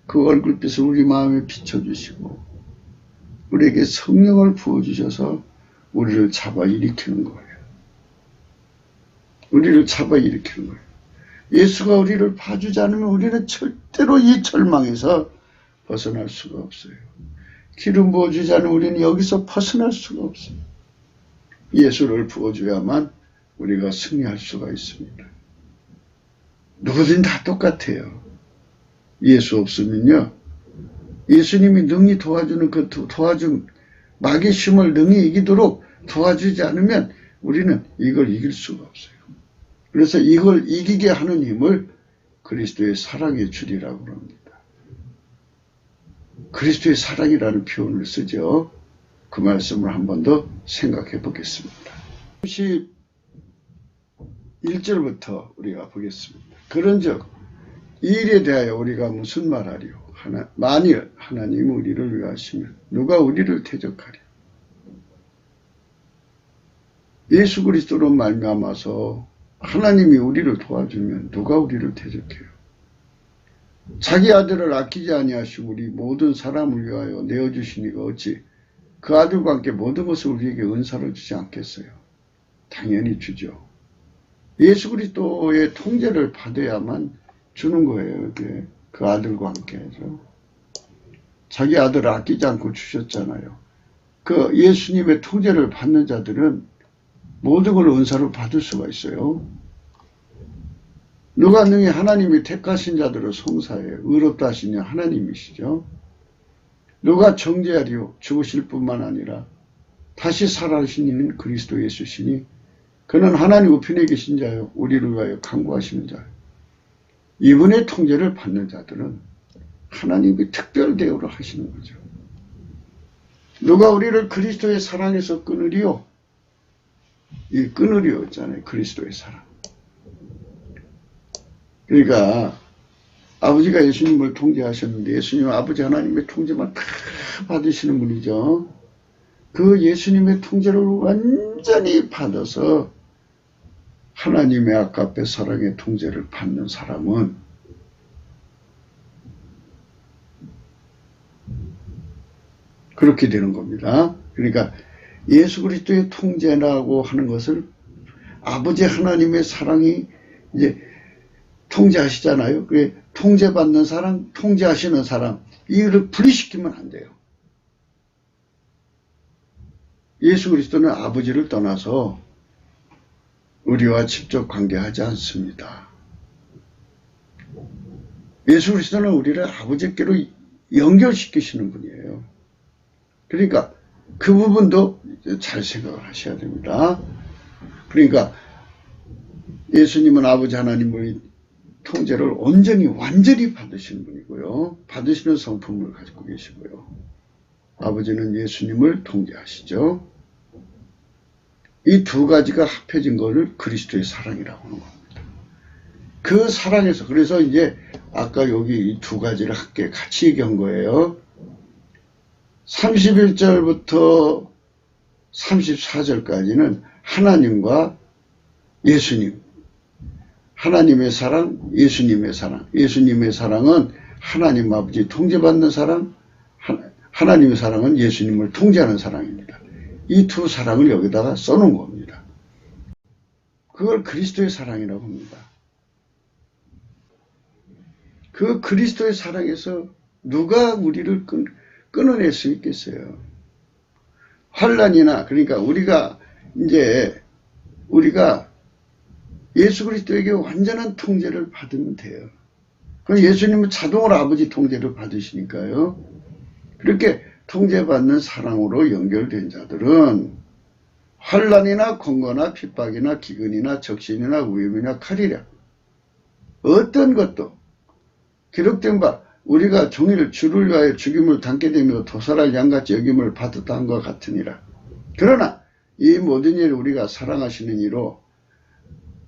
그 얼굴빛을 우리 마음에 비춰주시고 우리에게 성령을 부어주셔서 우리를 잡아 일으키는 거예요. 우리를 잡아 일으키는 거예요. 예수가 우리를 봐주지 않으면 우리는 절대로 이 절망에서 벗어날 수가 없어요. 기름 부어주지 않으면 우리는 여기서 벗어날 수가 없어요. 예수를 부어줘야만 우리가 승리할 수가 있습니다. 누구든 다 똑같아요. 예수 없으면요. 예수님이 능히 도와주는 그 도와줌, 마귀의 힘을 능히 이기도록 도와주지 않으면 우리는 이걸 이길 수가 없어요. 그래서 이걸 이기게 하는 힘을 그리스도의 사랑에 주리라고 합니다. 그리스도의 사랑이라는 표현을 쓰죠. 그 말씀을 한 번 더 생각해 보겠습니다. 31절부터 우리가 보겠습니다. 그런즉 이 일에 대하여 우리가 무슨 말하리요? 만일 하나님이 우리를 위하시면 누가 우리를 대적하리요? 예수 그리스도로 말미암아서 하나님이 우리를 도와주면 누가 우리를 대적해요? 자기 아들을 아끼지 아니하시고 우리 모든 사람을 위하여 내어주시니가 어찌 그 아들과 함께 모든 것을 우리에게 은사를 주지 않겠어요? 당연히 주죠. 예수 그리스도의 통제를 받아야만 주는 거예요. 이게 그 아들과 함께 해서. 자기 아들을 아끼지 않고 주셨잖아요. 그 예수님의 통제를 받는 자들은 모든 걸 은사로 받을 수가 있어요. 누가 능히 하나님이 택하신 자들을 송사해 의롭다 하시냐? 하나님이시죠. 누가 정죄하리요? 죽으실 뿐만 아니라 다시 살아나신 이는 그리스도 예수시니 그는 하나님 우편에 계신 자요 우리를 위하여 간구하시는 자요. 이분의 통제를 받는 자들은 하나님이 특별 대우를 하시는 거죠. 누가 우리를 그리스도의 사랑에서 끊으리요? 이 끊으리요 있잖아요. 그리스도의 사랑. 그러니까 아버지가 예수님을 통제하셨는데 예수님은 아버지 하나님의 통제만 다 받으시는 분이죠. 그 예수님의 통제를 완전히 받아서 하나님의 아까페 사랑의 통제를 받는 사람은 그렇게 되는 겁니다. 그러니까 예수 그리스도의 통제라고 하는 것을 아버지 하나님의 사랑이 이제 통제하시잖아요. 그게 통제받는 사람, 통제하시는 사람, 이를 분리시키면 안 돼요. 예수 그리스도는 아버지를 떠나서 우리와 직접 관계하지 않습니다. 예수 그리스도는 우리를 아버지께로 연결시키시는 분이에요. 그러니까 그 부분도 잘 생각을 하셔야 됩니다. 그러니까 예수님은 아버지 하나님의 통제를 온전히 완전히 받으시는 분이고요. 받으시는 성품을 가지고 계시고요. 아버지는 예수님을 통제하시죠. 이 두 가지가 합해진 것을 그리스도의 사랑이라고 하는 겁니다. 그 사랑에서 그래서 이제 아까 여기 이 두 가지를 함께 같이 얘기한 거예요. 31절부터 34절까지는 하나님과 예수님, 하나님의 사랑, 예수님의 사랑. 예수님의 사랑은 하나님 아버지 통제받는 사랑, 하나님의 사랑은 예수님을 통제하는 사랑입니다. 이 두 사랑을 여기다가 써놓은 겁니다. 그걸 그리스도의 사랑이라고 합니다. 그 그리스도의 사랑에서 누가 우리를 끊어낼 수 있겠어요? 환난이나 그러니까 우리가 예수 그리스도에게 완전한 통제를 받으면 돼요. 그럼 예수님은 자동으로 아버지 통제를 받으시니까요. 그렇게 통제받는 사랑으로 연결된 자들은 환난이나 권고나 핍박이나 기근이나 적신이나 위험이나 칼이랴 어떤 것도 기록된 바 우리가 종일 주를 위하여 죽임을 당게 되며 도살할 양같이 여김을 받았다 한것 같으니라. 그러나 이 모든 일을 우리가 사랑하시는 이로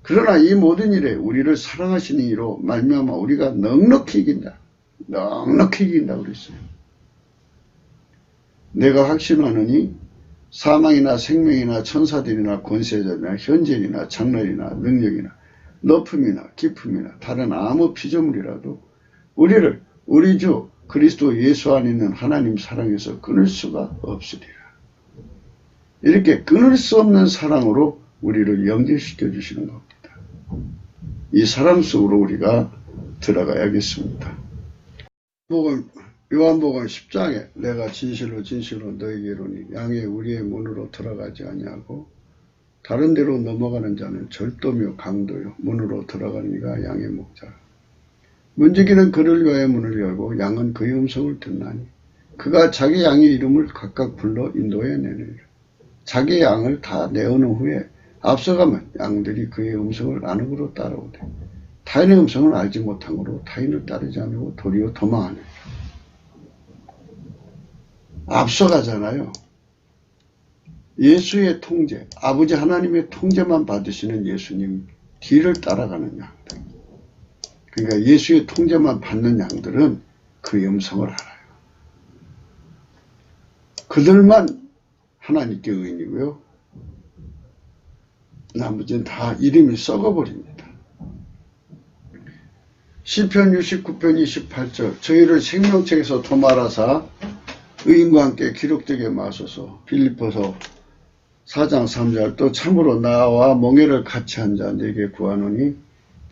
그러나 이 모든 일에 우리를 사랑하시는 이로 말미암아 우리가 넉넉히 이긴다. 넉넉히 이긴다 그랬어요. 내가 확신하느니 사망이나 생명이나 천사들이나 권세자들이나 현재이나 장래이나 능력이나 높음이나 깊음이나 다른 아무 피조물이라도 우리를 우리 주 그리스도 예수 안에 있는 하나님 사랑에서 끊을 수가 없으리라. 이렇게 끊을 수 없는 사랑으로 우리를 연결시켜 주시는 겁니다. 이 사랑 속으로 우리가 들어가야겠습니다. 요한복음 10장에 내가 진실로 진실로 너희에게 이르노니 양의 우리의 문으로 들어가지 아니하고 다른 데로 넘어가는 자는 절도며 강도요 문으로 들어가는 이가 양의 목자라. 문지기는 그를 위하여 문을 열고 양은 그의 음성을 듣나니 그가 자기 양의 이름을 각각 불러 인도해 내느니라. 자기 양을 다 내어놓은 후에 앞서가면 양들이 그의 음성을 안으로 따라오되 타인의 음성을 알지 못함으로 타인을 따르지 않고 도리어 도망하느니라. 앞서가잖아요. 예수의 통제, 아버지 하나님의 통제만 받으시는 예수님 뒤를 따라가는 양들. 그러니까 예수의 통제만 받는 양들은 그의 음성을 알아요. 그들만 하나님께 의인이고요. 나머지는 다 이름이 썩어버립니다. 시편 69편 28절 저희를 생명책에서 도말하사 의인과 함께 기록되게 마소서. 빌립보서 4장 3절 또 참으로 나와 멍에를 같이 한 자 내게 구하노니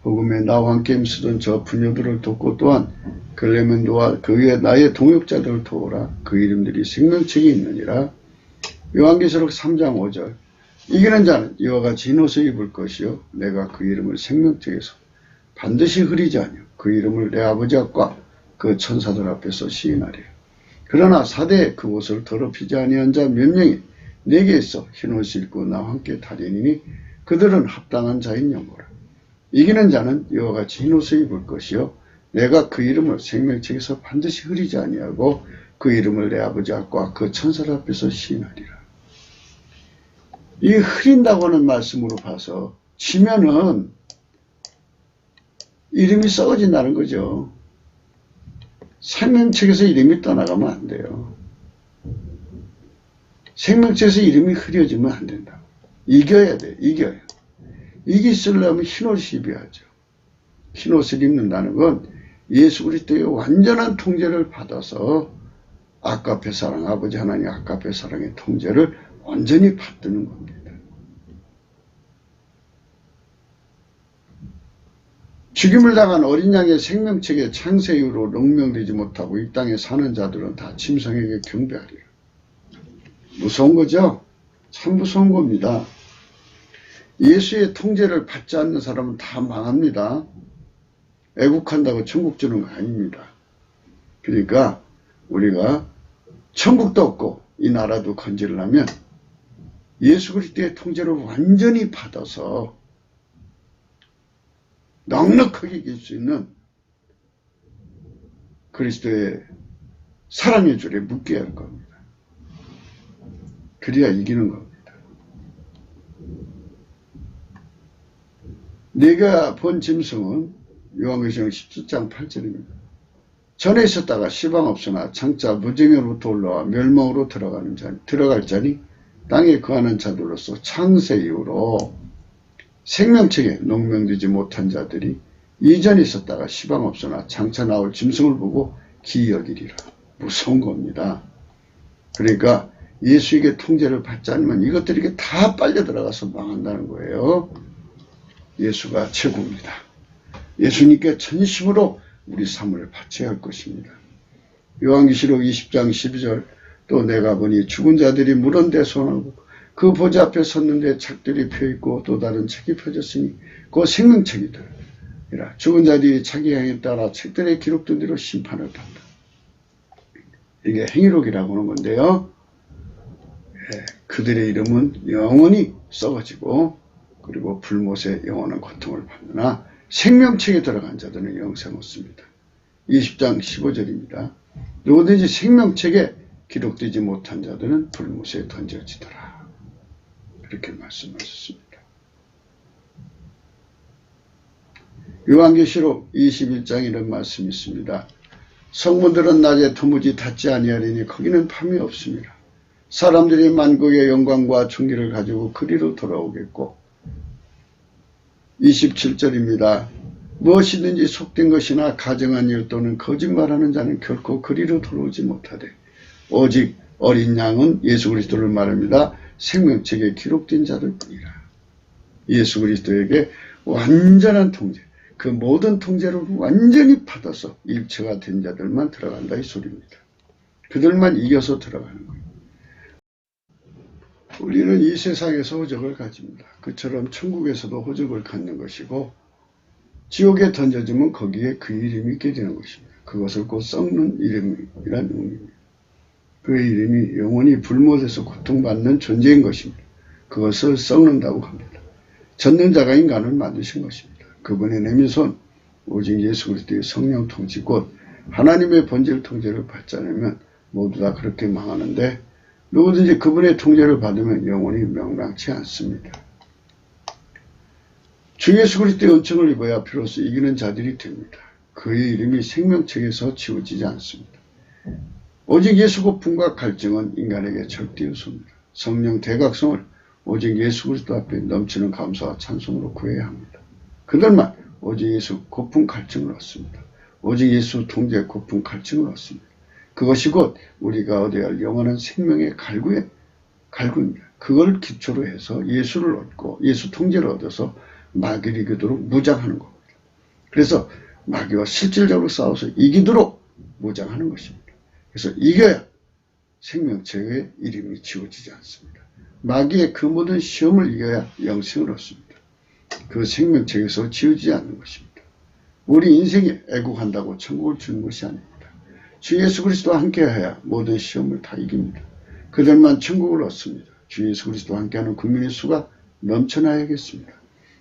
복음에 나와 함께 힘쓰던 저 부녀들을 돕고 또한 글레멘도와 그 위에 나의 동역자들을 도우라. 그 이름들이 생명책에 있느니라. 요한계시록 3장 5절 이기는 자는 이와 같이 흰 옷을 입을 것이요 내가 그 이름을 생명책에서 반드시 흐리지 아니요 그 이름을 내 아버지 앞과 그 천사들 앞에서 시인하리라. 그러나 사대에 그 옷을 더럽히지 아니한 자 몇 명이 내게 있어 흰 옷을 입고 나와 함께 다니니 그들은 합당한 자인 영고라. 이기는 자는 이와 같이 흰 옷을 입을 것이요 내가 그 이름을 생명책에서 반드시 흐리지 아니하고 그 이름을 내 아버지 앞과 그 천사들 앞에서 시인하리라. 이 흐린다고 하는 말씀으로 봐서 치면은 이름이 썩어진다는 거죠. 생명책에서 이름이 떠나가면 안 돼요. 생명책에서 이름이 흐려지면 안 된다. 이겨야 돼. 이겨요. 이기시려면 흰옷을 입어야죠. 흰옷을 입는다는 건 예수 그리스도의 완전한 통제를 받아서 아까페 사랑, 아버지 하나님 아까페 사랑의 통제를 완전히 받드는 겁니다. 죽임을 당한 어린 양의 생명책에 창세 이후로 농명되지 못하고 이 땅에 사는 자들은 다 짐승에게 경배하리라. 무서운 거죠? 참 무서운 겁니다. 예수의 통제를 받지 않는 사람은 다 망합니다. 애국한다고 천국 주는 거 아닙니다. 그러니까 우리가 천국도 없고 이 나라도 건지려면 예수 그리스도의 통제를 완전히 받아서 넉넉하게 이길 수 있는 그리스도의 사랑의 줄에 묶여야 할 겁니다. 그래야 이기는 겁니다. 내가 본 짐승은 요한계시록 17장 8절입니다. 전에 있었다가 시방 없으나 장차 무정에로부터 올라와 멸망으로 들어갈 자니 땅에 거하는 자들로서 창세 이후로 생명책에 농명되지 못한 자들이 이전에 있었다가 시방 없으나 장차 나올 짐승을 보고 기이 여기리라. 무서운 겁니다. 그러니까 예수에게 통제를 받지 않으면 이것들에게 다 빨려 들어가서 망한다는 거예요. 예수가 최고입니다. 예수님께 전심으로 우리 삶을 바쳐야 할 것입니다. 요한계시록 20장 12절 또 내가 보니 죽은 자들이 물은 데 손하고 그 보좌 앞에 섰는데 책들이 펴있고 또 다른 책이 펴졌으니 그 생명책이더라. 죽은 자들이 자기 행에 따라 책들에 기록된 대로 심판을 받는다. 이게 행위록이라고 하는 건데요. 그들의 이름은 영원히 썩어지고 그리고 불못의 영원한 고통을 받으나 생명책에 들어간 자들은 영생 얻습니다. 20장 15절입니다. 누구든지 생명책에 기록되지 못한 자들은 불못에 던져지더라. 그렇게 말씀하셨습니다. 요한계시록 21장 이런 말씀이 있습니다. 성문들은 낮에 도무지 닫지 아니하리니 거기는 밤이 없습니다. 사람들이 만국의 영광과 존귀를 가지고 그리로 돌아오겠고 27절입니다. 무엇이든지 속된 것이나 가정한 일 또는 거짓말하는 자는 결코 그리로 돌아오지 못하되 오직 어린 양은 예수 그리스도를 말합니다. 생명책에 기록된 자들 뿐이라. 예수 그리스도에게 완전한 통제, 그 모든 통제를 완전히 받아서 일체가 된 자들만 들어간다 이 소리입니다. 그들만 이겨서 들어가는 거예요. 우리는 이 세상에서 호적을 가집니다. 그처럼 천국에서도 호적을 갖는 것이고 지옥에 던져지면 거기에 그 이름이 있게 되는 것입니다. 그것을 곧 썩는 이름이라는 의미입니다. 그의 이름이 영원히 불못에서 고통받는 존재인 것입니다. 그것을 썩는다고 합니다. 젖는 자가 인간을 만드신 것입니다. 그분의 내미손 오직 예수 그리스도의 성령 통치 곧 하나님의 본질 통제를 받지 않으면 모두 다 그렇게 망하는데 누구든지 그분의 통제를 받으면 영원히 명랑치 않습니다. 주 예수 그리스도의 은총을 입어야 비로소 이기는 자들이 됩니다. 그의 이름이 생명책에서 지워지지 않습니다. 오직 예수 고품과 갈증은 인간에게 절대 요소입니다. 성령 대각성을 오직 예수 그리스도 앞에 넘치는 감사와 찬송으로 구해야 합니다. 그들만 오직 예수 고품 갈증을 얻습니다. 오직 예수 통제 고품 갈증을 얻습니다. 그것이 곧 우리가 얻어야 할 영원한 생명의 갈구입니다. 그걸 기초로 해서 예수를 얻고 예수 통제를 얻어서 마귀를 이기도록 무장하는 겁니다. 그래서 마귀와 실질적으로 싸워서 이기도록 무장하는 것입니다. 그래서 이겨야 생명체의 이름이 지워지지 않습니다. 마귀의 그 모든 시험을 이겨야 영생을 얻습니다. 그 생명체에서 지워지지 않는 것입니다. 우리 인생에 애국한다고 천국을 주는 것이 아닙니다. 주 예수 그리스도와 함께해야 모든 시험을 다 이깁니다. 그들만 천국을 얻습니다. 주 예수 그리스도와 함께하는 국민의 수가 넘쳐나야겠습니다.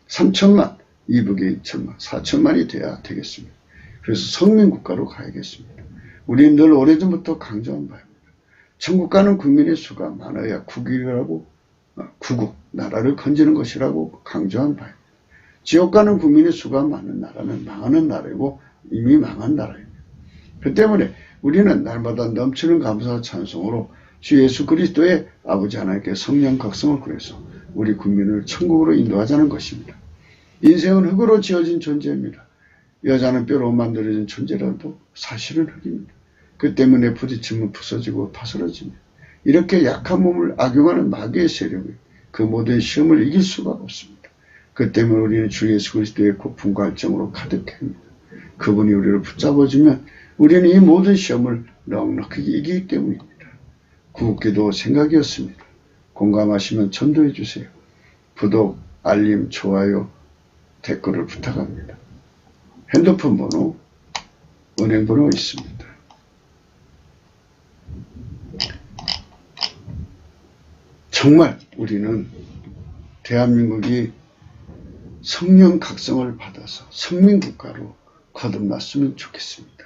3천만, 이북에 2천만, 4천만이 돼야 되겠습니다. 그래서 성민국가로 가야겠습니다. 우리는 늘 오래전부터 강조한 바입니다. 천국 가는 국민의 수가 많아야 국익이라고 구국, 나라를 건지는 것이라고 강조한 바입니다. 지옥 가는 국민의 수가 많은 나라는 망하는 나라이고 이미 망한 나라입니다. 그 때문에 우리는 날마다 넘치는 감사와 찬송으로 주 예수 그리스도의 아버지 하나님께 성령 각성을 구해서 우리 국민을 천국으로 인도하자는 것입니다. 인생은 흙으로 지어진 존재입니다. 여자는 뼈로 만들어진 존재라도 사실은 흙입니다. 그 때문에 부딪히면 부서지고 파스러집니다. 이렇게 약한 몸을 악용하는 마귀의 세력이 그 모든 시험을 이길 수가 없습니다. 그 때문에 우리는 주 예수 그리스도의 고품과 열정으로 가득합니다. 그분이 우리를 붙잡아주면 우리는 이 모든 시험을 넉넉하게 이기기 때문입니다. 구국기도 생각이었습니다. 공감하시면 전도해 주세요. 구독, 알림, 좋아요, 댓글을 부탁합니다. 핸드폰 번호, 은행 번호 있습니다. 정말 우리는 대한민국이 성령 각성을 받아서 성민국가로 거듭났으면 좋겠습니다.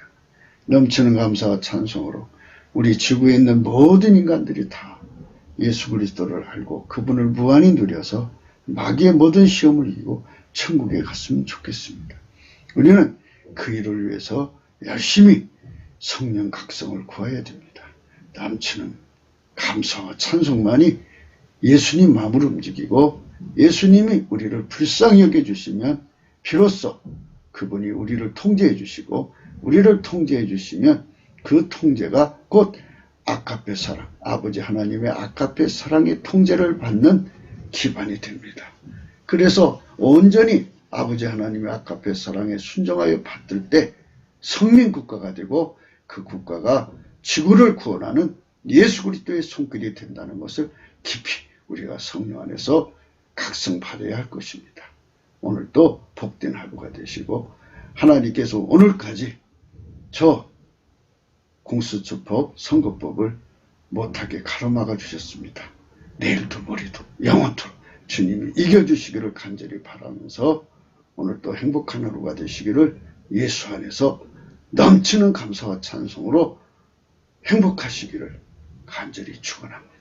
넘치는 감사와 찬송으로 우리 지구에 있는 모든 인간들이 다 예수 그리스도를 알고 그분을 무한히 누려서 마귀의 모든 시험을 이기고 천국에 갔으면 좋겠습니다. 우리는 그 일을 위해서 열심히 성령 각성을 구해야 됩니다. 넘치는 감사와 찬송만이 예수님 마음을 움직이고 예수님이 우리를 불쌍히 여겨주시면 비로소 그분이 우리를 통제해 주시고 우리를 통제해 주시면 그 통제가 곧 아가페 사랑, 아버지 하나님의 아가페 사랑의 통제를 받는 기반이 됩니다. 그래서 온전히 아버지 하나님의 아가페 사랑에 순종하여 받들 때 성민국가가 되고 그 국가가 지구를 구원하는 예수 그리스도의 손길이 된다는 것을 깊이 우리가 성령 안에서 각성받아야 할 것입니다. 오늘도 복된 하루가 되시고 하나님께서 오늘까지 저 공수처법, 선거법을 못하게 가로막아 주셨습니다. 내일도 모레도 영원토록 주님이 이겨주시기를 간절히 바라면서 오늘도 행복한 하루가 되시기를 예수 안에서 넘치는 감사와 찬송으로 행복하시기를 간절히 축원합니다.